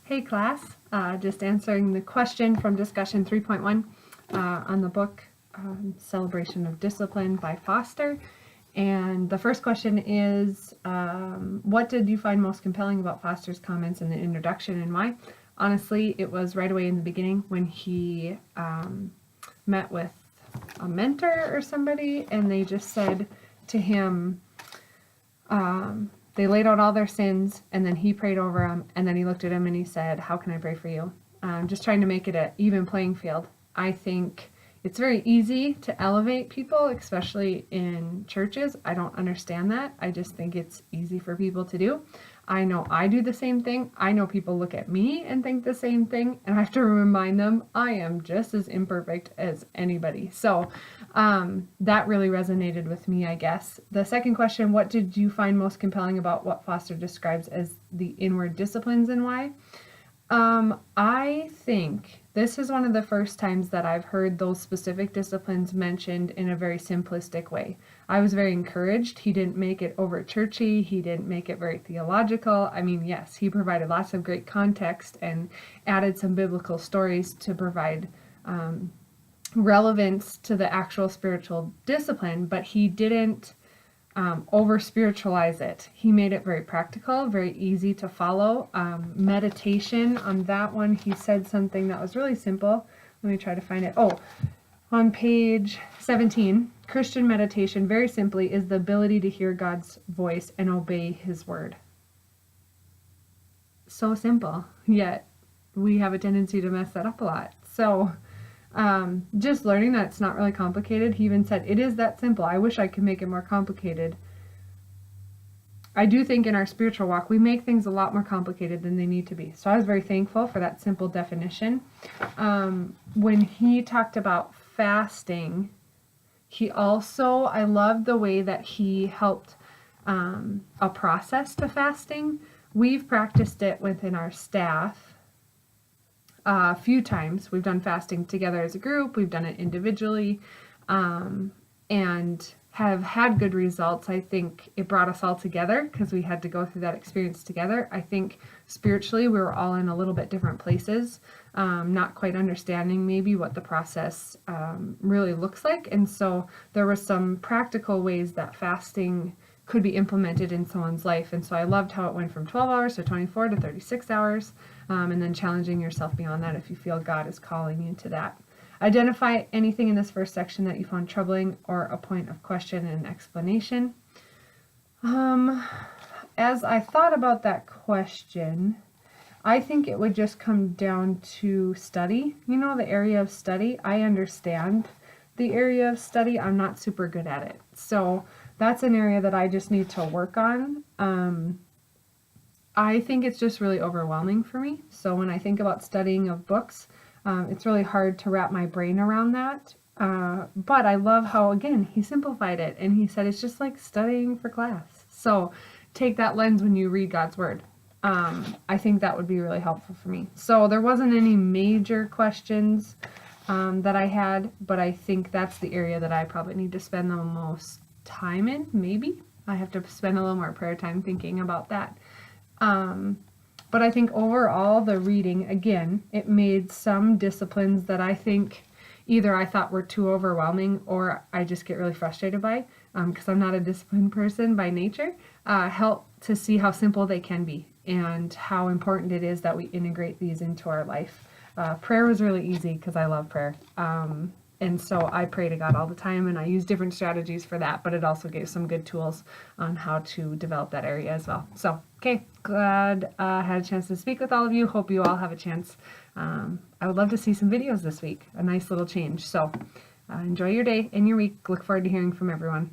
Hey class, just answering the question from discussion 3.1 on the book Celebration of Discipline by Foster. And the first question is, what did you find most compelling about Foster's comments in the introduction and why? Honestly, it was right away in the beginning when he met with a mentor or somebody and they just said to him, they laid out all their sins, and then he prayed over them, and then he looked at him and he said, how can I pray for you? Just trying to make it an even playing field. I think it's very easy to elevate people, especially in churches. I don't understand that. I just think it's easy for people to do. I know I do the same thing. I know people look at me and think the same thing, and I have to remind them I am just as imperfect as anybody. So that really resonated with me, I guess. The second question, what did you find most compelling about what Foster describes as the inward disciplines and why? I think this is one of the first times that I've heard those specific disciplines mentioned in a very simplistic way. I was very encouraged. He didn't make it over churchy. He didn't make it very theological. I mean, yes, he provided lots of great context and added some biblical stories to provide relevance to the actual spiritual discipline, but he didn't over spiritualize it. He made it very practical, very easy to follow. Meditation, on that one, he said something that was really simple. Let me try to find it. Oh, on page 17, Christian meditation, very simply, is the ability to hear God's voice and obey his word. So simple, yet we have a tendency to mess that up a lot. So just learning that it's not really complicated. He even said, it is that simple. I wish I could make it more complicated. I do think in our spiritual walk, we make things a lot more complicated than they need to be. So I was very thankful for that simple definition. When he talked about fasting, he also, I loved the way that he helped a process to fasting. We've practiced it within our staff a few times. We've done fasting together as a group. We've done it individually, and have had good results. I think it brought us all together because we had to go through that experience together. I think spiritually we were all in a little bit different places, not quite understanding maybe what the process really looks like. And so there were some practical ways that fasting could be implemented in someone's life. And so I loved how it went from 12 hours to 24 to 36 hours, and then challenging yourself beyond that if you feel God is calling you to that. Identify anything in this first section that you found troubling or a point of question and explanation. As I thought about that question, I think it would just come down to study. You know, the area of study. I understand the area of study. I'm not super good at it. So that's an area that I just need to work on. I think it's just really overwhelming for me. So when I think about studying of books, it's really hard to wrap my brain around that. But I love how, again, he simplified it and he said it's just like studying for class. So take that lens when you read God's word. I think that would be really helpful for me. So there wasn't any major questions that I had, but I think that's the area that I probably need to spend the most time in. Maybe I have to spend a little more prayer time thinking about that. But I think overall the reading, again, it made some disciplines that I think either I thought were too overwhelming or I just get really frustrated by, because I'm not a disciplined person by nature, help to see how simple they can be and how important it is that we integrate these into our life. Prayer was really easy because I love prayer. And so I pray to God all the time, and I use different strategies for that, but it also gave some good tools on how to develop that area as well. So, okay, glad I had a chance to speak with all of you. Hope you all have a chance. I would love to see some videos this week, a nice little change. So enjoy your day and your week. Look forward to hearing from everyone.